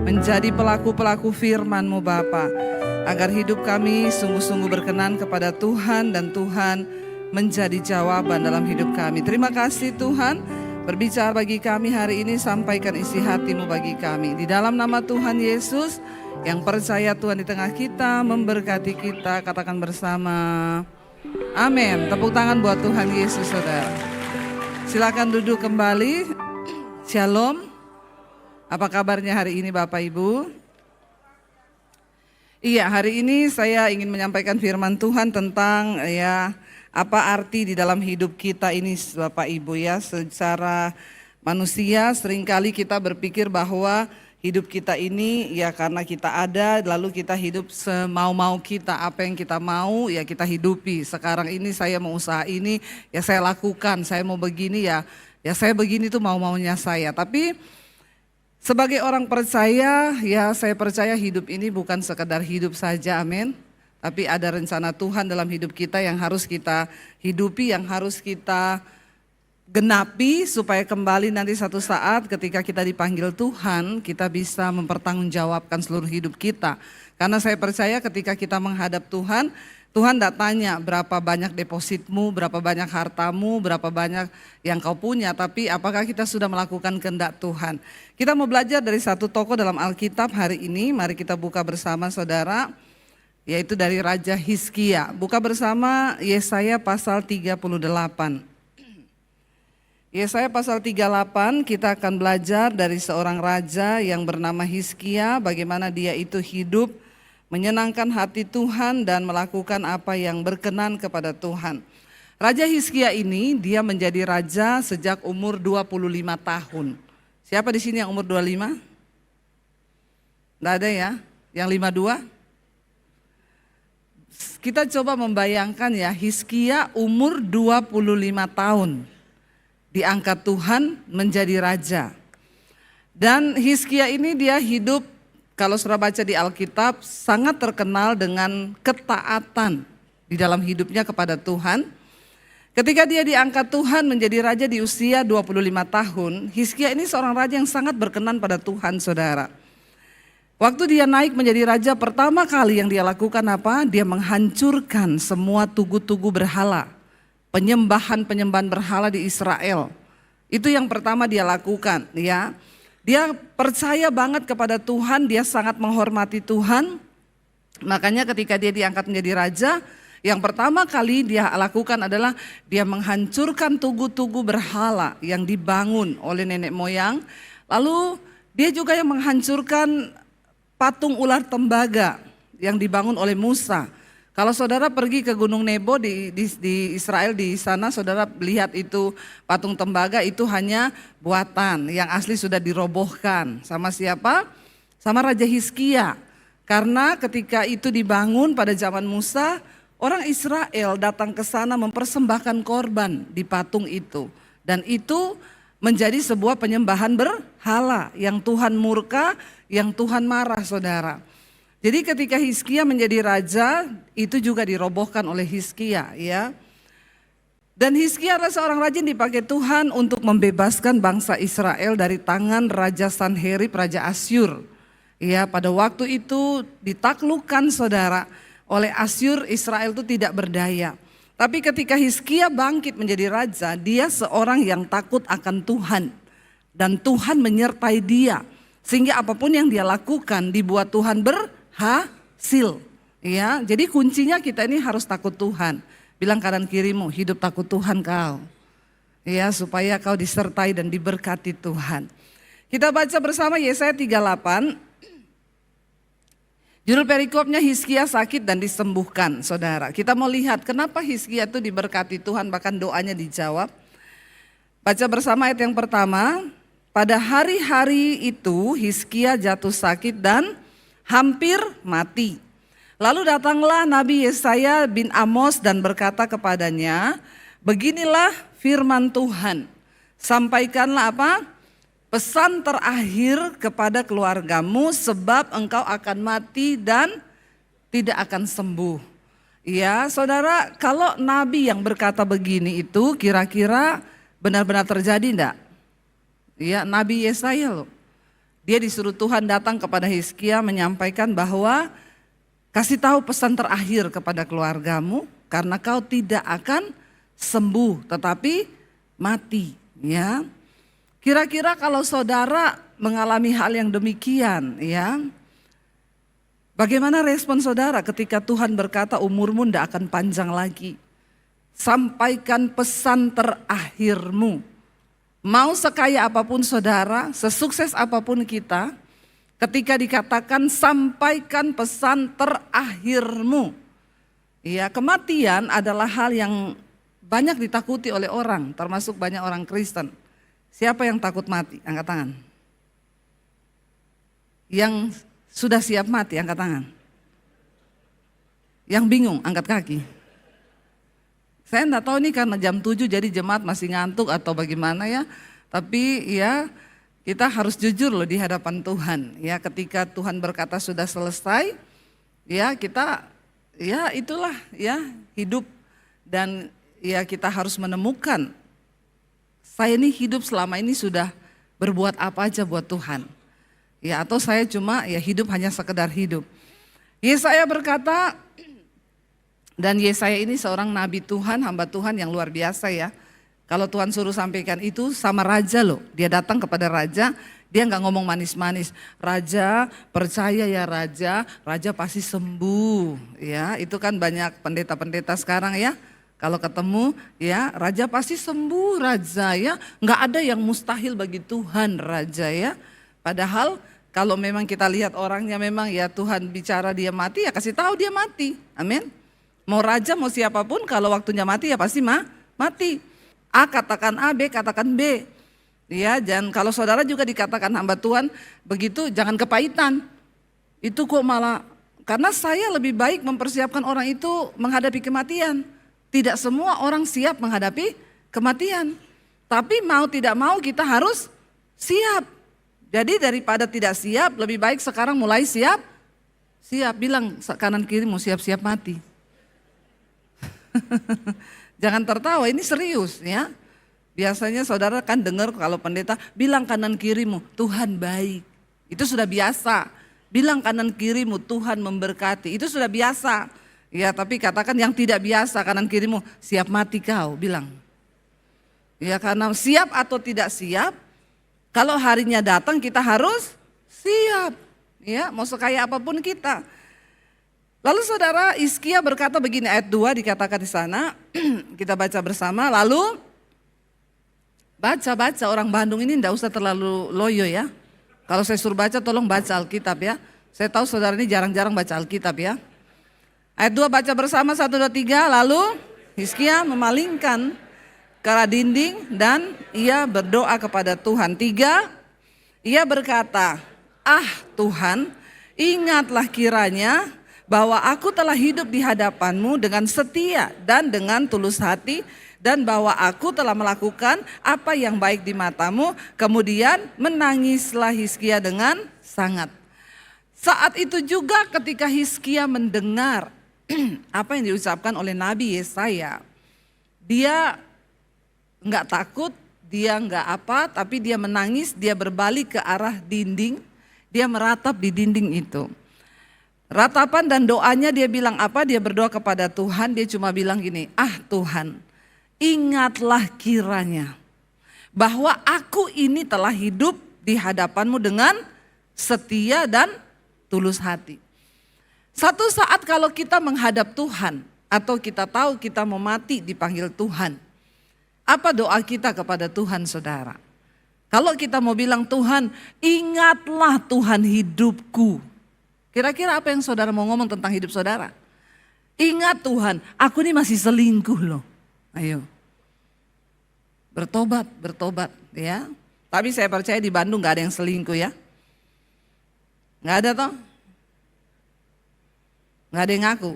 menjadi pelaku-pelaku firman-Mu Bapa, agar hidup kami sungguh-sungguh berkenan kepada Tuhan dan Tuhan menjadi jawaban dalam hidup kami. Terima kasih Tuhan, berbicara bagi kami hari ini, sampaikan isi hati-Mu bagi kami. Di dalam nama Tuhan Yesus, yang percaya Tuhan di tengah kita, memberkati kita, katakan bersama, amin. Tepuk tangan buat Tuhan Yesus, saudara. Silakan duduk kembali. Shalom. Apa kabarnya hari ini Bapak Ibu? Iya, hari ini saya ingin menyampaikan firman Tuhan tentang apa arti di dalam hidup kita ini Bapak Ibu ya. Secara manusia seringkali kita berpikir bahwa hidup kita ini ya karena kita ada, lalu kita hidup semau-mau kita, apa yang kita mau ya kita hidupi. Sekarang ini saya mau usaha ini ya saya lakukan, saya mau begini ya saya begini tuh mau-maunya saya. Tapi sebagai orang percaya ya saya percaya hidup ini bukan sekedar hidup saja, amin. Tapi ada rencana Tuhan dalam hidup kita yang harus kita hidupi, yang harus kita genapi supaya kembali nanti satu saat ketika kita dipanggil Tuhan, kita bisa mempertanggungjawabkan seluruh hidup kita. Karena saya percaya ketika kita menghadap Tuhan, Tuhan tidak tanya berapa banyak depositmu, berapa banyak hartamu, berapa banyak yang kau punya, tapi apakah kita sudah melakukan kehendak Tuhan. Kita mau belajar dari satu tokoh dalam Alkitab hari ini, mari kita buka bersama saudara, yaitu dari Raja Hizkia. Buka bersama Yesaya pasal 38. Yesaya pasal 38 kita akan belajar dari seorang raja yang bernama Hizkia, bagaimana dia itu hidup menyenangkan hati Tuhan dan melakukan apa yang berkenan kepada Tuhan. Raja Hizkia ini dia menjadi raja sejak umur 25 tahun. Siapa di sini yang umur 25? Tidak ada ya? Yang 52? Kita coba membayangkan ya, Hizkia umur 25 tahun. Diangkat Tuhan menjadi raja. Dan Hizkia ini dia hidup, kalau sudah baca di Alkitab, sangat terkenal dengan ketaatan di dalam hidupnya kepada Tuhan. Ketika dia diangkat Tuhan menjadi raja di usia 25 tahun, Hizkia ini seorang raja yang sangat berkenan pada Tuhan, saudara. Waktu dia naik menjadi raja, pertama kali yang dia lakukan apa? Dia menghancurkan semua tugu-tugu berhala. Penyembahan berhala di Israel. Itu yang pertama dia lakukan ya. Dia percaya banget kepada Tuhan, dia sangat menghormati Tuhan. Makanya ketika dia diangkat menjadi raja, yang pertama kali dia lakukan adalah dia menghancurkan tugu-tugu berhala yang dibangun oleh nenek moyang. Lalu dia juga yang menghancurkan patung ular tembaga yang dibangun oleh Musa. Kalau saudara pergi ke Gunung Nebo di Israel, di sana saudara lihat itu patung tembaga itu hanya buatan, yang asli sudah dirobohkan. Sama siapa? Sama Raja Hizkia. Karena ketika itu dibangun pada zaman Musa, orang Israel datang ke sana mempersembahkan korban di patung itu. Dan itu menjadi sebuah penyembahan berhala yang Tuhan murka, yang Tuhan marah saudara. Jadi ketika Hizkia menjadi raja, itu juga dirobohkan oleh Hizkia ya. Dan Hizkia adalah seorang raja yang dipakai Tuhan untuk membebaskan bangsa Israel dari tangan Raja Sanherib, Raja Asyur. Ya, pada waktu itu ditaklukkan saudara oleh Asyur, Israel itu tidak berdaya. Tapi ketika Hizkia bangkit menjadi raja, dia seorang yang takut akan Tuhan. Dan Tuhan menyertai dia. Sehingga apapun yang dia lakukan dibuat Tuhan berhasil. Ya, jadi kuncinya kita ini harus takut Tuhan. Bilang kanan kirimu, hidup takut Tuhan kau. Ya, supaya kau disertai dan diberkati Tuhan. Kita baca bersama Yesaya 38. Judul perikopnya Hizkia sakit dan disembuhkan, saudara. Kita mau lihat kenapa Hizkia itu diberkati Tuhan, bahkan doanya dijawab. Baca bersama ayat yang pertama. Pada hari-hari itu Hizkia jatuh sakit dan hampir mati. Lalu datanglah Nabi Yesaya bin Amos dan berkata kepadanya, beginilah firman Tuhan, sampaikanlah apa? Pesan terakhir kepada keluargamu sebab engkau akan mati dan tidak akan sembuh. Ya saudara, kalau Nabi yang berkata begini itu kira-kira benar-benar terjadi enggak? Ya, Nabi Yesaya loh. Dia disuruh Tuhan datang kepada Hizkia menyampaikan bahwa kasih tahu pesan terakhir kepada keluargamu karena kau tidak akan sembuh tetapi mati, ya. Kira-kira kalau saudara mengalami hal yang demikian, ya, bagaimana respon saudara ketika Tuhan berkata umurmu tidak akan panjang lagi? Sampaikan pesan terakhirmu. Mau sekaya apapun saudara, sesukses apapun kita, ketika dikatakan sampaikan pesan terakhirmu. Ya, kematian adalah hal yang banyak ditakuti oleh orang, termasuk banyak orang Kristen. Siapa yang takut mati? Angkat tangan. Yang sudah siap mati, angkat tangan. Yang bingung, angkat kaki. Saya enggak tahu nih karena jam 7 jadi jemaat masih ngantuk atau bagaimana ya. Tapi ya kita harus jujur loh di hadapan Tuhan. Ya ketika Tuhan berkata sudah selesai, ya kita ya itulah ya hidup dan ya kita harus menemukan saya ini hidup selama ini sudah berbuat apa aja buat Tuhan. Ya atau saya cuma ya hidup hanya sekedar hidup. Yesaya berkata, dan Yesaya ini seorang nabi Tuhan, hamba Tuhan yang luar biasa ya. Kalau Tuhan suruh sampaikan itu sama raja loh. Dia datang kepada raja, dia nggak ngomong manis-manis. Raja percaya ya raja, raja pasti sembuh. Ya itu kan banyak pendeta-pendeta sekarang ya. Kalau ketemu ya raja pasti sembuh raja ya. Nggak ada yang mustahil bagi Tuhan raja ya. Padahal kalau memang kita lihat orangnya memang ya Tuhan bicara dia mati ya kasih tahu dia mati. Amin. Mau raja mau siapapun kalau waktunya mati ya pasti mati. A katakan A, B katakan B. Ya, dan kalau saudara juga dikatakan hamba Tuhan begitu jangan kepahitan. Itu kok malah karena saya lebih baik mempersiapkan orang itu menghadapi kematian. Tidak semua orang siap menghadapi kematian. Tapi mau tidak mau kita harus siap. Jadi daripada tidak siap lebih baik sekarang mulai siap. Siap bilang kanan kiri mau siap-siap mati. Jangan tertawa, ini serius ya. Biasanya saudara kan dengar kalau pendeta bilang kanan kirimu Tuhan baik. Itu sudah biasa. Bilang kanan kirimu Tuhan memberkati. Itu sudah biasa. Ya tapi katakan yang tidak biasa kanan kirimu siap mati kau bilang. Ya karena siap atau tidak siap. Kalau harinya datang kita harus siap. Ya mau sekaya apapun kita. Lalu saudara Hizkia berkata begini ayat 2 dikatakan di sana, kita baca bersama. Lalu baca orang Bandung ini tidak usah terlalu loyo ya. Kalau saya suruh baca tolong baca Alkitab ya. Saya tahu saudara ini jarang-jarang baca Alkitab ya. Ayat 2 baca bersama 1, 2, 3. Lalu Hizkia memalingkan ke arah dinding dan ia berdoa kepada Tuhan. 3, ia berkata, ah Tuhan ingatlah kiranya bahwa aku telah hidup di hadapan-Mu dengan setia dan dengan tulus hati dan bahwa aku telah melakukan apa yang baik di mata-Mu. Kemudian menangislah Hizkia dengan sangat. Saat itu juga ketika Hizkia mendengar apa yang diucapkan oleh Nabi Yesaya, dia enggak takut, dia enggak apa, tapi dia menangis, dia berbalik ke arah dinding, dia meratap di dinding itu. Ratapan dan doanya dia bilang apa? Dia berdoa kepada Tuhan, dia cuma bilang gini, ah Tuhan ingatlah kiranya bahwa aku ini telah hidup di hadapan-Mu dengan setia dan tulus hati. Satu saat kalau kita menghadap Tuhan atau kita tahu kita mau mati dipanggil Tuhan, apa doa kita kepada Tuhan saudara? Kalau kita mau bilang Tuhan ingatlah Tuhan hidupku. Kira-kira apa yang saudara mau ngomong tentang hidup saudara? Ingat Tuhan, aku ini masih selingkuh loh. Ayo. Bertobat ya. Tapi saya percaya di Bandung gak ada yang selingkuh ya. Gak ada toh? Gak ada yang ngaku.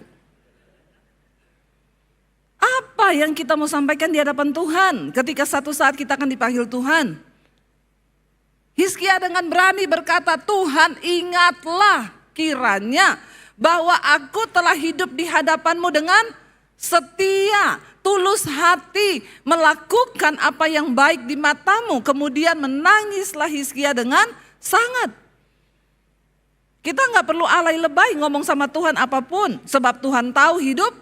Apa yang kita mau sampaikan di hadapan Tuhan ketika satu saat kita akan dipanggil Tuhan? Hizkia dengan berani berkata, Tuhan ingatlah kiranya bahwa aku telah hidup di hadapan-Mu dengan setia, tulus hati, melakukan apa yang baik di mata-Mu. Kemudian menangislah Hizkia dengan sangat. Kita nggak perlu alay lebay ngomong sama Tuhan apapun, sebab Tuhan tahu hidup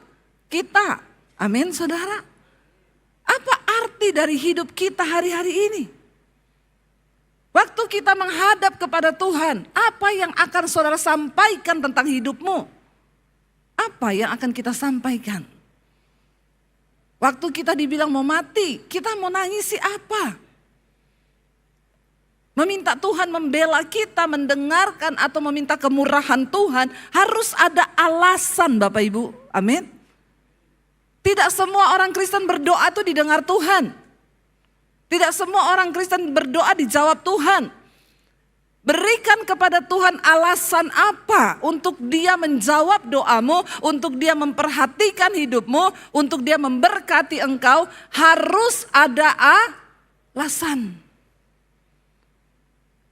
kita. Amin, saudara. Apa arti dari hidup kita hari-hari ini? Waktu kita menghadap kepada Tuhan, apa yang akan saudara sampaikan tentang hidupmu? Apa yang akan kita sampaikan? Waktu kita dibilang mau mati, kita mau nangisi apa? Meminta Tuhan membela kita, mendengarkan atau meminta kemurahan Tuhan, harus ada alasan Bapak Ibu. Amin. Tidak semua orang Kristen berdoa itu didengar Tuhan. Tidak semua orang Kristen berdoa dijawab Tuhan. Berikan kepada Tuhan alasan apa untuk dia menjawab doamu, untuk dia memperhatikan hidupmu, untuk dia memberkati engkau, harus ada alasan.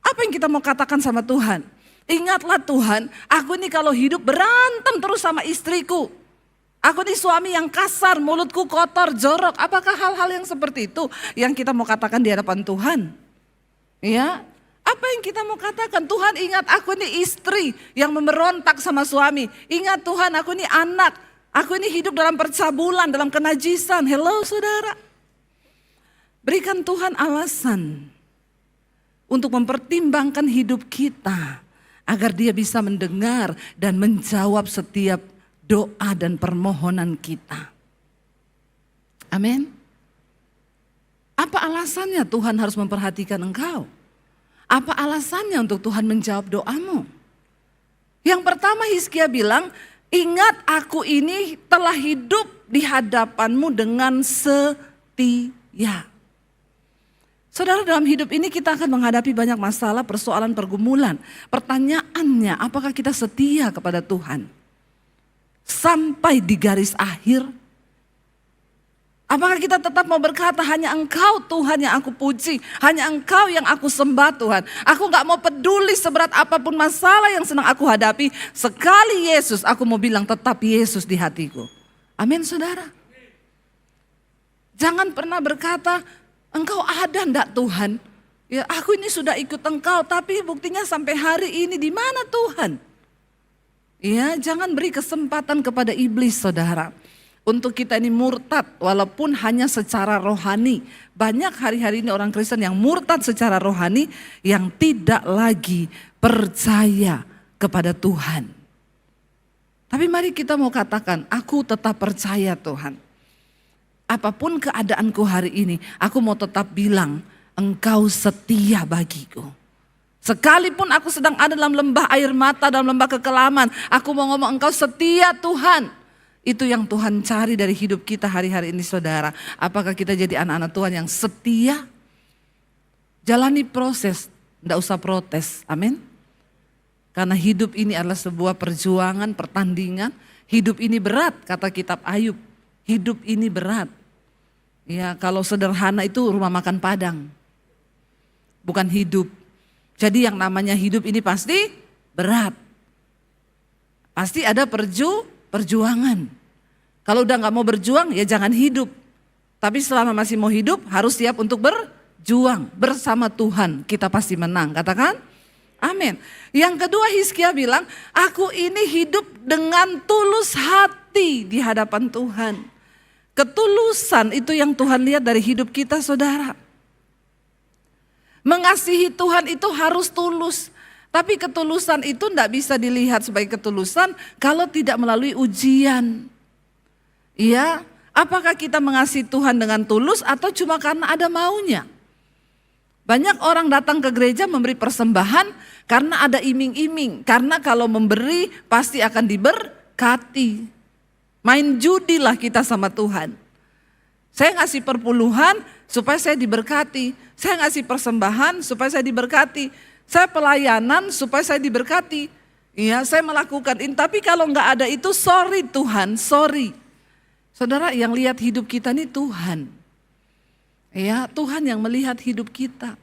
Apa yang kita mau katakan sama Tuhan? Ingatlah Tuhan, aku ini kalau hidup berantem terus sama istriku. Aku ini suami yang kasar, mulutku kotor, jorok. Apakah hal-hal yang seperti itu yang kita mau katakan di hadapan Tuhan? Ya, apa yang kita mau katakan? Tuhan, ingat aku ini istri yang memberontak sama suami. Ingat Tuhan, aku ini anak. Aku ini hidup dalam percabulan, dalam kenajisan. Hello saudara. Berikan Tuhan alasan untuk mempertimbangkan hidup kita agar dia bisa mendengar dan menjawab setiap doa dan permohonan kita. Amin. Apa alasannya Tuhan harus memperhatikan engkau? Apa alasannya untuk Tuhan menjawab doamu? Yang pertama Hizkia bilang, ingat aku ini telah hidup di hadapanmu dengan setia. Saudara, dalam hidup ini kita akan menghadapi banyak masalah, persoalan, pergumulan. Pertanyaannya, apakah kita setia kepada Tuhan? Sampai di garis akhir. Apakah kita tetap mau berkata, hanya Engkau Tuhan yang aku puji, hanya Engkau yang aku sembah Tuhan. Aku gak mau peduli seberat apapun masalah yang sedang aku hadapi. Sekali Yesus, aku mau bilang tetap Yesus di hatiku. Amin saudara. Jangan pernah berkata, Engkau ada enggak Tuhan? Ya, aku ini sudah ikut Engkau, tapi buktinya sampai hari ini di mana Tuhan? Ya, jangan beri kesempatan kepada iblis saudara. Untuk kita ini murtad walaupun hanya secara rohani. Banyak hari-hari ini orang Kristen yang murtad secara rohani yang tidak lagi percaya kepada Tuhan. Tapi mari kita mau katakan, aku tetap percaya Tuhan. Apapun keadaanku hari ini, aku mau tetap bilang, Engkau setia bagiku. Sekalipun aku sedang ada dalam lembah air mata, dalam lembah kekelaman, aku mau ngomong Engkau setia Tuhan. Itu yang Tuhan cari dari hidup kita hari-hari ini saudara. Apakah kita jadi anak-anak Tuhan yang setia? Jalani proses, tidak usah protes, amin. Karena hidup ini adalah sebuah perjuangan, pertandingan. Hidup ini berat, kata kitab Ayub. Hidup ini berat. Ya, kalau sederhana itu rumah makan Padang. Bukan hidup. Jadi yang namanya hidup ini pasti berat. Pasti ada perjuangan. Kalau udah gak mau berjuang ya jangan hidup. Tapi selama masih mau hidup harus siap untuk berjuang. Bersama Tuhan kita pasti menang. Katakan amin. Yang kedua Hizkia bilang, aku ini hidup dengan tulus hati di hadapan Tuhan. Ketulusan itu yang Tuhan lihat dari hidup kita saudara. Mengasihi Tuhan itu harus tulus. Tapi ketulusan itu tidak bisa dilihat sebagai ketulusan kalau tidak melalui ujian. Iya, apakah kita mengasihi Tuhan dengan tulus atau cuma karena ada maunya? Banyak orang datang ke gereja memberi persembahan karena ada iming-iming. Karena kalau memberi pasti akan diberkati. Main judilah kita sama Tuhan. Saya ngasih perpuluhan supaya saya diberkati. Saya ngasih persembahan supaya saya diberkati. Saya pelayanan supaya saya diberkati. Iya, saya melakukan ini. Tapi kalau nggak ada itu, sorry Tuhan, sorry. Saudara, yang lihat hidup kita ini Tuhan. Ya, Tuhan yang melihat hidup kita.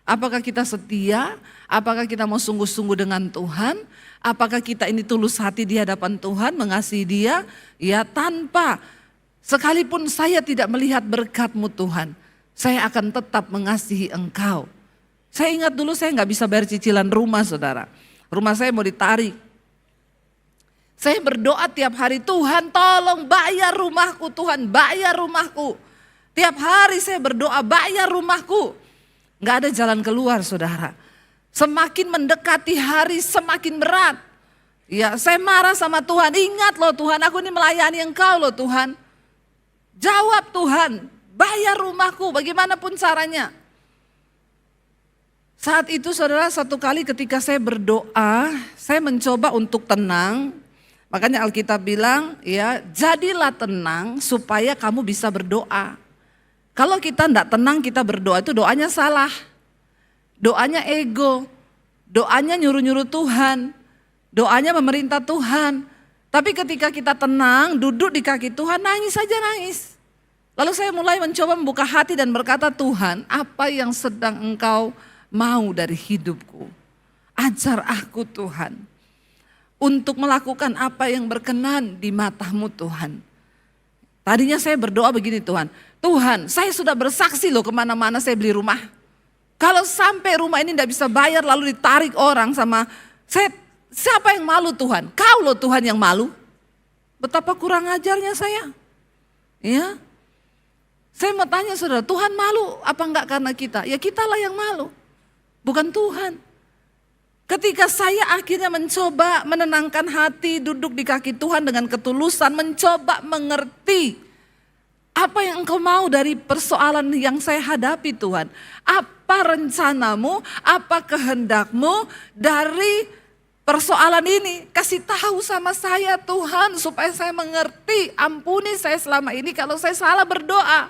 Apakah kita setia? Apakah kita mau sungguh-sungguh dengan Tuhan? Apakah kita ini tulus hati di hadapan Tuhan, mengasihi Dia? Ya, tanpa sekalipun saya tidak melihat berkat-Mu Tuhan, saya akan tetap mengasihi Engkau. Saya ingat dulu saya nggak bisa bayar cicilan rumah saudara. Rumah saya mau ditarik. Saya berdoa tiap hari, Tuhan tolong bayar rumahku, Tuhan bayar rumahku. Tiap hari saya berdoa, bayar rumahku. Gak ada jalan keluar, saudara. Semakin mendekati hari semakin berat. Ya, saya marah sama Tuhan. Ingat loh Tuhan, aku ini melayani Engkau loh Tuhan. Jawab Tuhan, bayar rumahku bagaimanapun caranya. Saat itu saudara, satu kali ketika saya berdoa, saya mencoba untuk tenang. Makanya Alkitab bilang, ya jadilah tenang supaya kamu bisa berdoa. Kalau kita tidak tenang kita berdoa itu doanya salah. Doanya ego, doanya nyuruh-nyuruh Tuhan, doanya memerintah Tuhan. Tapi ketika kita tenang, duduk di kaki Tuhan, nangis saja nangis. Lalu saya mulai mencoba membuka hati dan berkata, Tuhan apa yang sedang Engkau mau dari hidupku? Ajar aku Tuhan, untuk melakukan apa yang berkenan di mata-Mu Tuhan. Tadinya saya berdoa begini Tuhan, Tuhan saya sudah bersaksi loh kemana-mana saya beli rumah. Kalau sampai rumah ini tidak bisa bayar lalu ditarik orang sama saya, siapa yang malu Tuhan? Kau loh Tuhan yang malu. Betapa kurang ajarnya saya. Ya, saya mau tanya saudara, Tuhan malu apa enggak karena kita? Ya kitalah yang malu, bukan Tuhan. Ketika saya akhirnya mencoba menenangkan hati, duduk di kaki Tuhan dengan ketulusan, mencoba mengerti apa yang Engkau mau dari persoalan yang saya hadapi Tuhan. Apa rencanamu, apa kehendak-Mu dari persoalan ini? Kasih tahu sama saya Tuhan supaya saya mengerti, ampuni saya selama ini kalau saya salah berdoa.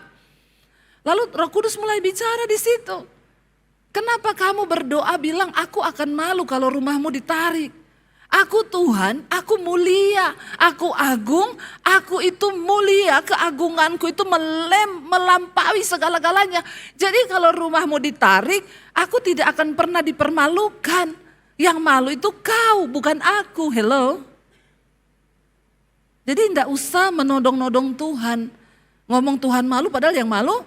Lalu Roh Kudus mulai bicara di situ. Kenapa kamu berdoa bilang aku akan malu kalau rumahmu ditarik? Aku Tuhan, aku mulia, aku agung, aku itu mulia, keagunganku itu melampaui segala-galanya. Jadi kalau rumahmu ditarik, aku tidak akan pernah dipermalukan. Yang malu itu kau, bukan aku. Hello? Jadi tidak usah menodong-nodong Tuhan. Ngomong Tuhan malu padahal yang malu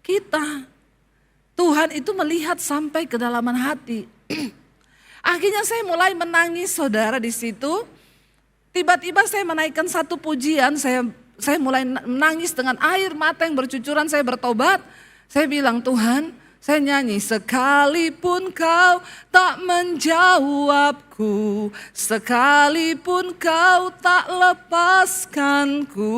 kita. Tuhan itu melihat sampai kedalaman hati. Akhirnya saya mulai menangis saudara di situ. Tiba-tiba saya menaikkan satu pujian, saya mulai menangis dengan air mata yang bercucuran, saya bertobat. Saya bilang Tuhan, saya nyanyi, sekalipun kau tak menjawabku, sekalipun kau tak lepaskanku,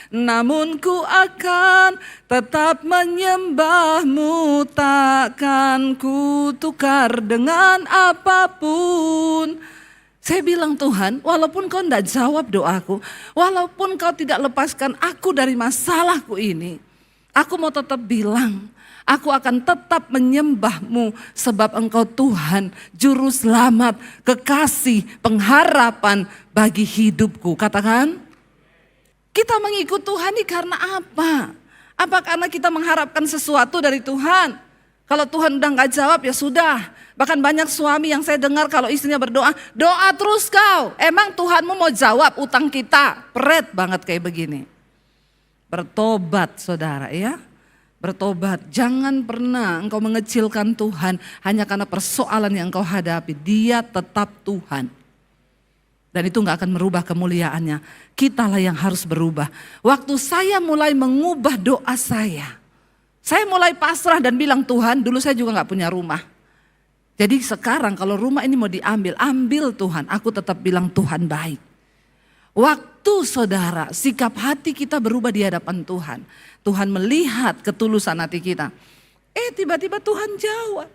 namun ku akan tetap menyembahmu, takkan ku tukar dengan apapun. Saya bilang Tuhan, walaupun kau tidak jawab doaku, walaupun kau tidak lepaskan aku dari masalahku ini, aku mau tetap bilang, aku akan tetap menyembah-Mu sebab Engkau Tuhan, Juru Selamat, kekasih, pengharapan bagi hidupku. Katakan, kita mengikut Tuhan ini karena apa? Apa karena kita mengharapkan sesuatu dari Tuhan? Kalau Tuhan udah gak jawab ya sudah. Bahkan banyak suami yang saya dengar kalau istrinya berdoa, doa terus kau. Emang Tuhanmu mau jawab utang kita? Peret banget kayak begini. Bertobat saudara ya. Bertobat, jangan pernah engkau mengecilkan Tuhan hanya karena persoalan yang engkau hadapi. Dia tetap Tuhan. Dan itu gak akan merubah kemuliaannya. Kitalah yang harus berubah. Waktu saya mulai mengubah doa saya mulai pasrah dan bilang Tuhan, dulu saya juga gak punya rumah. Jadi sekarang kalau rumah ini mau diambil, ambil Tuhan. Aku tetap bilang Tuhan baik. Waktu saudara, sikap hati kita berubah di hadapan Tuhan. Tuhan melihat ketulusan hati kita. Tiba-tiba Tuhan jawab.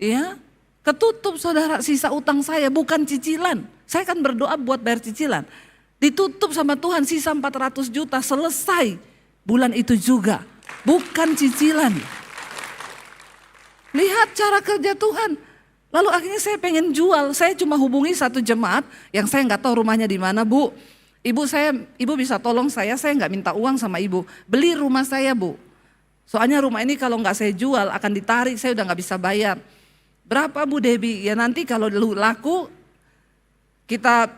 Ya, ketutup saudara sisa utang saya, bukan cicilan. Saya kan berdoa buat bayar cicilan. Ditutup sama Tuhan sisa 400 juta, selesai bulan itu juga. Bukan cicilan. Lihat cara kerja Tuhan. Lalu akhirnya saya pengen jual. Saya cuma hubungi satu jemaat yang saya nggak tahu rumahnya di mana, Bu. Ibu bisa tolong saya nggak minta uang sama ibu. Beli rumah saya, Bu. Soalnya rumah ini kalau nggak saya jual akan ditarik, saya udah nggak bisa bayar. Berapa Bu Debbie? Ya nanti kalau laku kita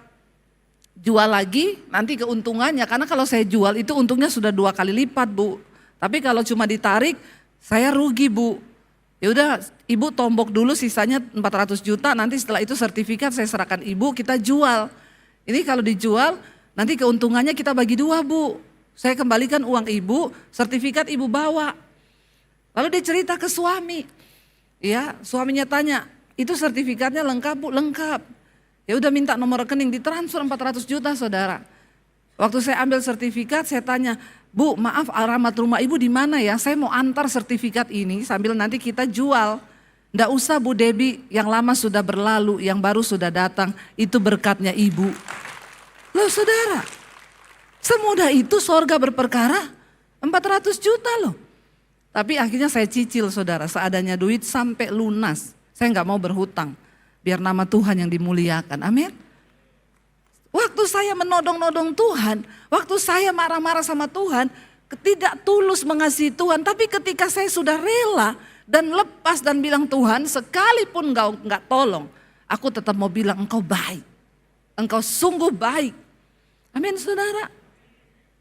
jual lagi, nanti keuntungannya. Karena kalau saya jual itu untungnya sudah 2 kali lipat, Bu. Tapi kalau cuma ditarik, saya rugi, Bu. Ya udah, ibu tombok dulu sisanya 400 juta, nanti setelah itu sertifikat saya serahkan ibu, kita jual. Ini kalau dijual, nanti keuntungannya kita bagi dua, Bu. Saya kembalikan uang ibu, sertifikat ibu bawa. Lalu dia cerita ke suami. Ya, suaminya tanya, itu sertifikatnya lengkap, Bu? Lengkap. Ya udah, minta nomor rekening, ditransfer 400 juta, saudara. Waktu saya ambil sertifikat, saya tanya, Bu, maaf, alamat rumah ibu di mana ya? Saya mau antar sertifikat ini sambil nanti kita jual. Nggak usah, Bu Debbie, yang lama sudah berlalu, yang baru sudah datang, itu berkatnya ibu. Loh saudara, semudah itu sorga berperkara, 400 juta loh. Tapi akhirnya saya cicil, saudara, seadanya duit sampai lunas. Saya nggak mau berhutang, biar nama Tuhan yang dimuliakan, amin. Waktu saya menodong-nodong Tuhan, waktu saya marah-marah sama Tuhan, tidak tulus mengasihi Tuhan. Tapi ketika saya sudah rela dan lepas dan bilang, Tuhan, sekalipun engkau nggak tolong, aku tetap mau bilang engkau baik. Engkau sungguh baik. Amin, saudara.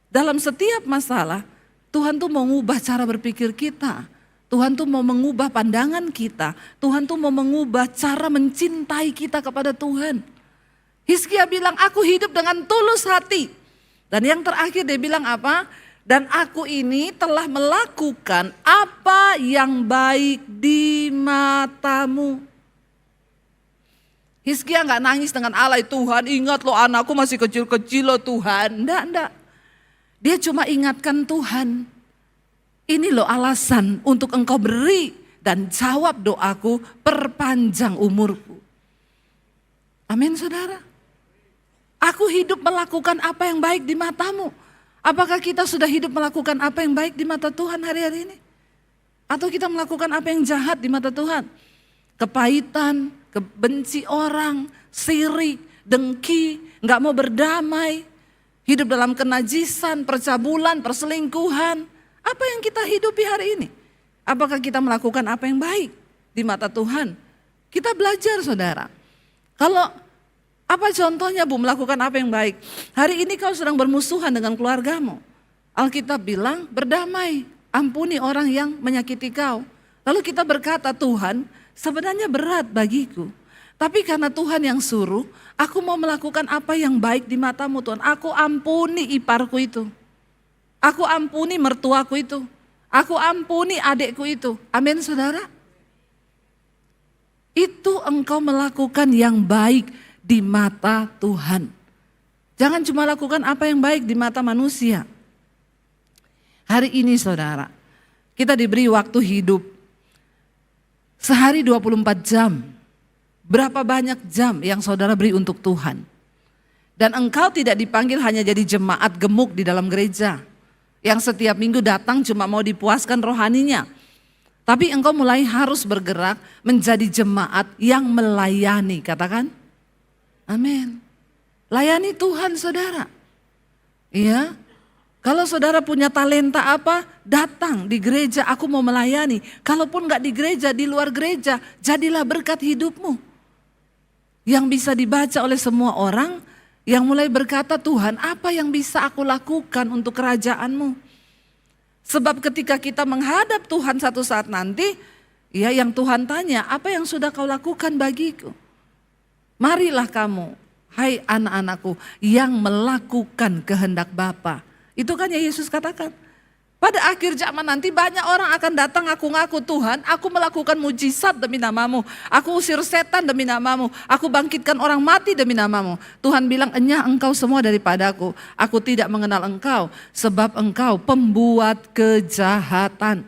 Dalam setiap masalah, Tuhan tuh mau mengubah cara berpikir kita. Tuhan tuh mau mengubah pandangan kita. Tuhan tuh mau mengubah cara mencintai kita kepada Tuhan. Hizkia bilang, aku hidup dengan tulus hati. Dan yang terakhir dia bilang apa? Dan aku ini telah melakukan apa yang baik di matamu. Hizkia gak nangis dengan alay, Tuhan ingat loh anakku masih kecil-kecil loh Tuhan. Enggak. Dia cuma ingatkan Tuhan, ini loh alasan untuk engkau beri dan jawab doaku, perpanjang umurku. Amin, saudara. Aku hidup melakukan apa yang baik di matamu. Apakah kita sudah hidup melakukan apa yang baik di mata Tuhan hari-hari ini? Atau kita melakukan apa yang jahat di mata Tuhan? Kepahitan, kebenci orang, sirik, dengki, gak mau berdamai, hidup dalam kenajisan, percabulan, perselingkuhan. Apa yang kita hidupi hari ini? Apakah kita melakukan apa yang baik di mata Tuhan? Kita belajar, saudara. Kalau apa contohnya, Bu, melakukan apa yang baik? Hari ini kau sedang bermusuhan dengan keluargamu. Alkitab bilang berdamai, ampuni orang yang menyakiti kau. Lalu kita berkata, Tuhan sebenarnya berat bagiku. Tapi karena Tuhan yang suruh, aku mau melakukan apa yang baik di matamu Tuhan. Aku ampuni iparku itu. Aku ampuni mertuaku itu. Aku ampuni adikku itu. Amin, saudara. Itu engkau melakukan yang baik di mata Tuhan. Jangan cuma lakukan apa yang baik di mata manusia. Hari ini saudara, kita diberi waktu hidup sehari 24 jam. Berapa banyak jam yang saudara beri untuk Tuhan? Dan engkau tidak dipanggil hanya jadi jemaat gemuk di dalam gereja, yang setiap minggu datang cuma mau dipuaskan rohaninya. Tapi engkau mulai harus bergerak menjadi jemaat yang melayani, katakan amin. Layani Tuhan, saudara. Iya. Kalau saudara punya talenta apa, datang di gereja, aku mau melayani. Kalaupun gak di gereja, di luar gereja, jadilah berkat hidupmu. Yang bisa dibaca oleh semua orang, yang mulai berkata, Tuhan apa yang bisa aku lakukan untuk kerajaanmu. Sebab ketika kita menghadap Tuhan satu saat nanti, ya yang Tuhan tanya, apa yang sudah kau lakukan bagiku? Marilah kamu, hai anak-anakku, yang melakukan kehendak Bapa. Itu kan yang Yesus katakan. Pada akhir zaman nanti banyak orang akan datang ngaku-ngaku, Tuhan aku melakukan mujizat demi namamu. Aku usir setan demi namamu. Aku bangkitkan orang mati demi namamu. Tuhan bilang, enyah engkau semua daripadaku. Aku tidak mengenal engkau sebab engkau pembuat kejahatan.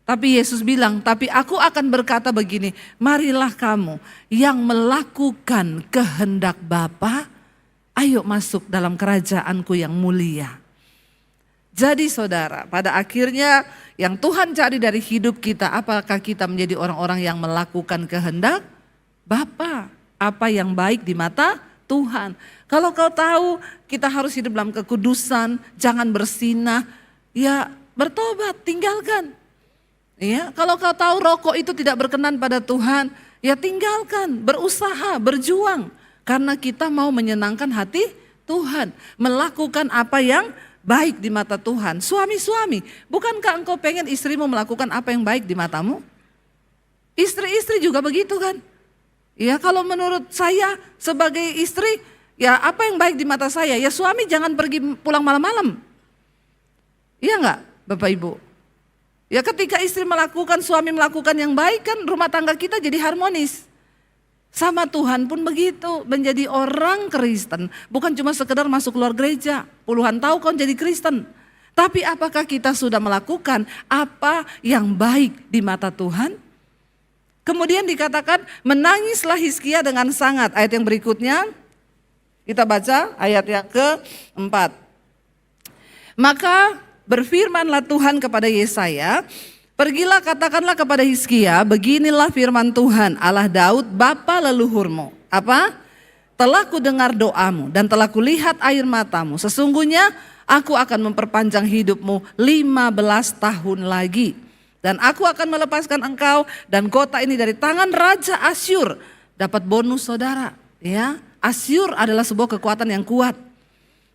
Tapi Yesus bilang, tapi aku akan berkata begini, marilah kamu yang melakukan kehendak Bapa, ayo masuk dalam kerajaanku yang mulia. Jadi saudara, pada akhirnya yang Tuhan cari dari hidup kita, apakah kita menjadi orang-orang yang melakukan kehendak Bapa, apa yang baik di mata Tuhan. Kalau kau tahu kita harus hidup dalam kekudusan, jangan bersinah, ya bertobat, tinggalkan. Ya, kalau kau tahu rokok itu tidak berkenan pada Tuhan, ya tinggalkan, berusaha, berjuang. Karena kita mau menyenangkan hati Tuhan, melakukan apa yang baik di mata Tuhan. Suami-suami, bukankah engkau pengen istrimu melakukan apa yang baik di matamu? Istri-istri juga begitu kan. Ya kalau menurut saya sebagai istri, ya apa yang baik di mata saya? Ya suami jangan pergi pulang malam-malam. Iya enggak Bapak Ibu? Ya ketika istri melakukan, suami melakukan yang baik kan rumah tangga kita jadi harmonis. Sama Tuhan pun begitu, menjadi orang Kristen. Bukan cuma sekedar masuk keluar gereja, puluhan tahun kau jadi Kristen. Tapi apakah kita sudah melakukan apa yang baik di mata Tuhan? Kemudian dikatakan menangislah Hizkia dengan sangat. Ayat yang berikutnya kita baca ayat yang keempat. Maka berfirmanlah Tuhan kepada Yesaya, pergilah katakanlah kepada Hizkia, beginilah firman Tuhan Allah Daud bapa leluhurmu. Apa? Telah kudengar doamu dan telah kulihat air matamu. Sesungguhnya aku akan memperpanjang hidupmu 15 tahun lagi. Dan aku akan melepaskan engkau dan kota ini dari tangan Raja Asyur. Dapat bonus saudara. Ya, Asyur adalah sebuah kekuatan yang kuat.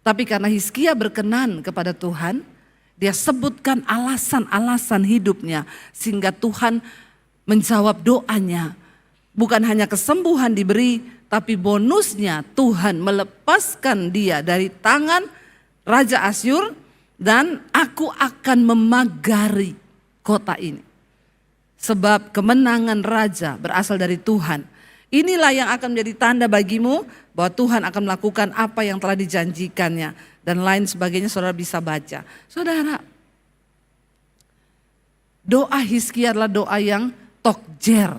Tapi karena Hizkia berkenan kepada Tuhan, dia sebutkan alasan-alasan hidupnya. Sehingga Tuhan menjawab doanya. Bukan hanya kesembuhan diberi, tapi bonusnya Tuhan melepaskan dia dari tangan Raja Asyur. Dan aku akan memagari kota ini. Sebab kemenangan raja berasal dari Tuhan. Inilah yang akan menjadi tanda bagimu bahwa Tuhan akan melakukan apa yang telah dijanjikannya. Dan lain sebagainya saudara bisa baca. Saudara, doa Hizkia adalah doa yang tokjer.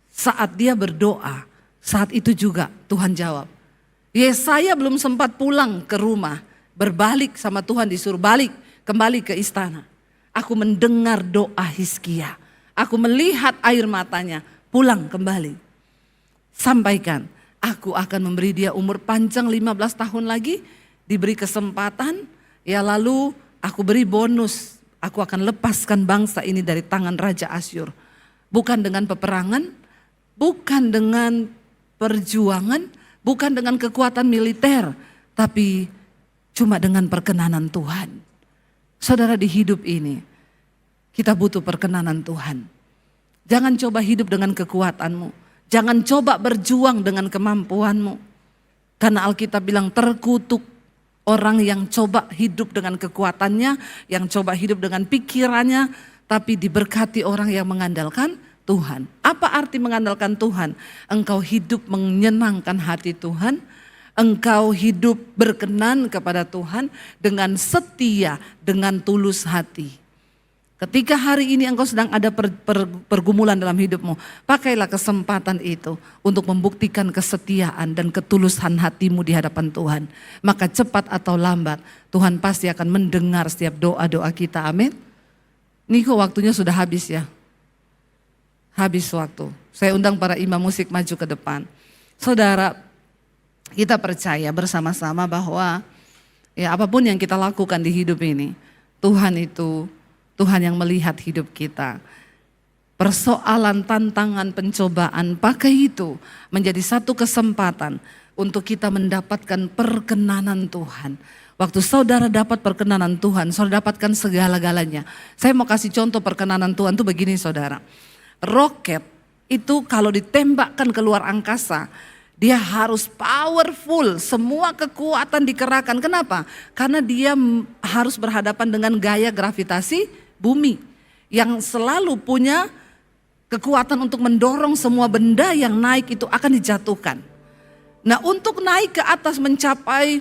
Saat dia berdoa, saat itu juga Tuhan jawab. Yesaya belum sempat pulang ke rumah, berbalik sama Tuhan disuruh balik kembali ke istana. Aku mendengar doa Hizkia. Aku melihat air matanya pulang kembali. Sampaikan, aku akan memberi dia umur panjang 15 tahun lagi. Diberi kesempatan, ya lalu aku beri bonus. Aku akan lepaskan bangsa ini dari tangan Raja Asyur. Bukan dengan peperangan, bukan dengan perjuangan, bukan dengan kekuatan militer. Tapi cuma dengan perkenanan Tuhan. Saudara, di hidup ini kita butuh perkenanan Tuhan. Jangan coba hidup dengan kekuatanmu. Jangan coba berjuang dengan kemampuanmu. Karena Alkitab bilang terkutuk orang yang coba hidup dengan kekuatannya, yang coba hidup dengan pikirannya, tapi diberkati orang yang mengandalkan Tuhan. Apa arti mengandalkan Tuhan? Engkau hidup menyenangkan hati Tuhan. Engkau hidup berkenan kepada Tuhan dengan setia, dengan tulus hati. Ketika hari ini engkau sedang ada pergumulan dalam hidupmu, pakailah kesempatan itu untuk membuktikan kesetiaan dan ketulusan hatimu di hadapan Tuhan. Maka cepat atau lambat Tuhan pasti akan mendengar setiap doa-doa kita. Amin. Niko, waktunya sudah habis ya. Habis waktu. Saya undang para imam musik maju ke depan. Saudara, kita percaya bersama-sama bahwa ya apapun yang kita lakukan di hidup ini, Tuhan itu Tuhan yang melihat hidup kita. Persoalan, tantangan, pencobaan, pakai itu menjadi satu kesempatan untuk kita mendapatkan perkenanan Tuhan. Waktu saudara dapat perkenanan Tuhan, saudara dapatkan segala-galanya. Saya mau kasih contoh perkenanan Tuhan itu begini saudara. Roket itu kalau ditembakkan keluar angkasa, dia harus powerful, semua kekuatan dikerahkan. Kenapa? Karena dia harus berhadapan dengan gaya gravitasi bumi yang selalu punya kekuatan untuk mendorong semua benda yang naik itu akan dijatuhkan. Nah, untuk naik ke atas mencapai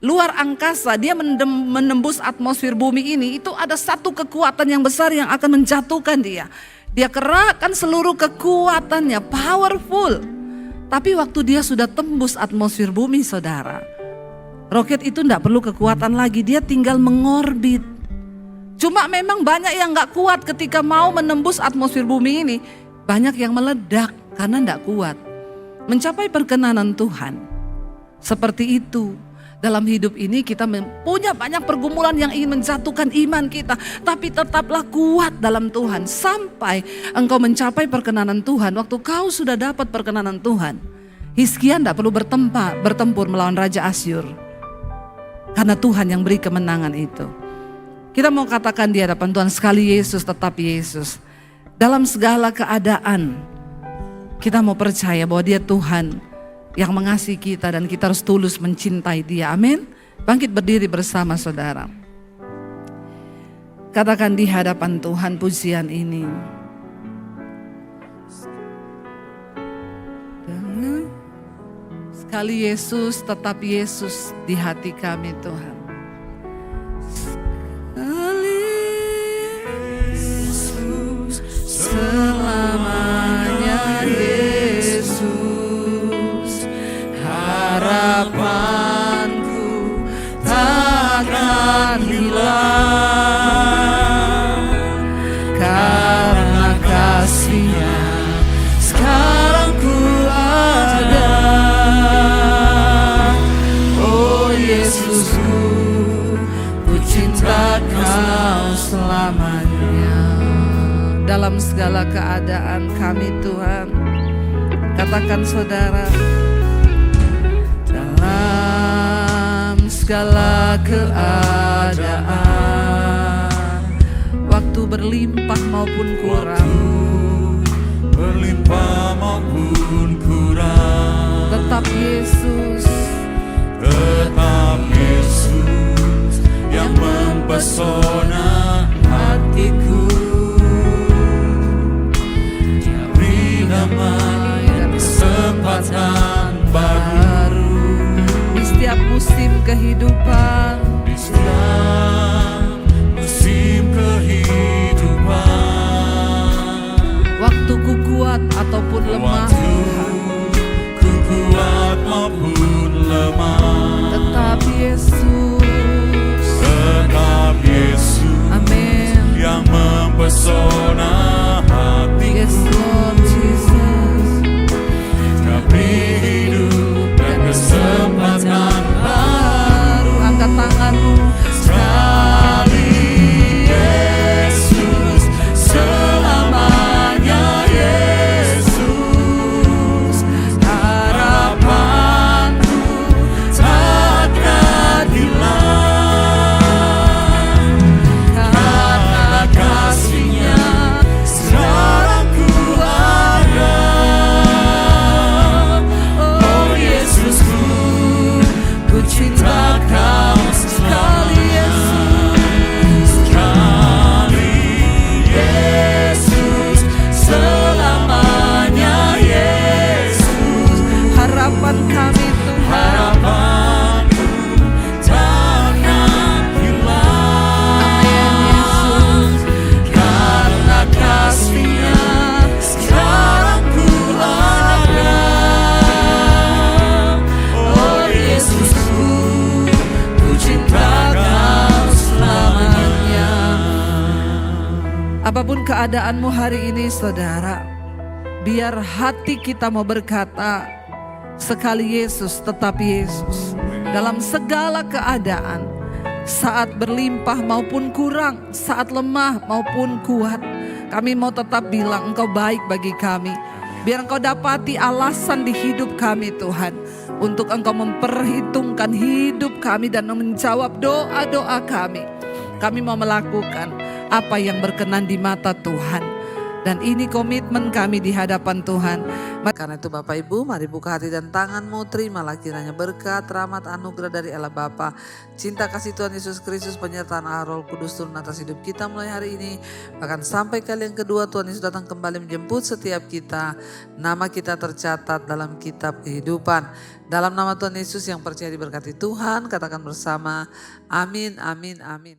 luar angkasa, dia menembus atmosfer bumi ini, itu ada satu kekuatan yang besar yang akan menjatuhkan dia. Dia kerahkan seluruh kekuatannya, powerful. Tapi waktu dia sudah tembus atmosfer bumi saudara, roket itu tidak perlu kekuatan lagi, dia tinggal mengorbit. Cuma memang banyak yang gak kuat ketika mau menembus atmosfer bumi ini. Banyak yang meledak karena tidak kuat. Mencapai perkenanan Tuhan seperti itu. Dalam hidup ini kita punya banyak pergumulan yang ingin menjatuhkan iman kita. Tapi tetaplah kuat dalam Tuhan sampai engkau mencapai perkenanan Tuhan. Waktu kau sudah dapat perkenanan Tuhan, Hizkia tidak perlu bertempur melawan Raja Asyur. Karena Tuhan yang beri kemenangan itu. Kita mau katakan di hadapan Tuhan, sekali Yesus tetap Yesus. Dalam segala keadaan kita mau percaya bahwa Dia Tuhan yang mengasihi kita dan kita harus tulus mencintai Dia. Amin. Bangkit berdiri bersama saudara. Katakan di hadapan Tuhan pujian ini. Sekali Yesus, tetap Yesus di hati kami Tuhan. Selamanya Yesus, harapanku takkan hilang, karena kasih-Nya sekarang ku ada. Oh Yesusku, ku cinta Kau selamanya. Dalam segala keadaan kami Tuhan, katakan saudara, dalam segala keadaan, waktu berlimpah maupun kurang, berlimpah maupun kurang, tetap Yesus yang mempesona hatiku. Kesempatan baru di setiap musim kehidupan, di setiap musim kehidupan. Waktuku kuat ataupun lemah, Waktuku kuat maupun lemah, tetap Yesus, amin, yang mempesona hatiku. Yes Lord Jesus, beri hidup dan kesempatan baru. Angkat tanganmu. Sekali Yesus, selamanya Yesus, harapanku takkan hilang, karena kasih-Nya sekarang ku ada. Cinta Kau sekali Yesus, sekali Yesus, selamanya Yesus, harapan kami Tuhan, harapanku takkan hilang. Amin Yesus, karena kasih-Nya sekarang ku ada. Oh Yesus, apapun keadaanmu hari ini saudara, biar hati kita mau berkata, sekali Yesus, tetap Yesus. Dalam segala keadaan, saat berlimpah maupun kurang, saat lemah maupun kuat, kami mau tetap bilang Engkau baik bagi kami. Biar Engkau dapati alasan di hidup kami Tuhan, untuk Engkau memperhitungkan hidup kami dan menjawab doa-doa kami. Kami mau melakukan apa yang berkenan di mata Tuhan. Dan ini komitmen kami di hadapan Tuhan. Karena itu Bapak Ibu, mari buka hati dan tanganmu. Terimalah kiranya berkat, rahmat, anugerah dari Allah Bapa, cinta kasih Tuhan Yesus Kristus, penyertaan Roh Kudus turun atas hidup kita mulai hari ini. Bahkan sampai kali yang kedua Tuhan Yesus datang kembali menjemput setiap kita. Nama kita tercatat dalam kitab kehidupan. Dalam nama Tuhan Yesus yang percaya diberkati Tuhan, katakan bersama, amin, amin, amin.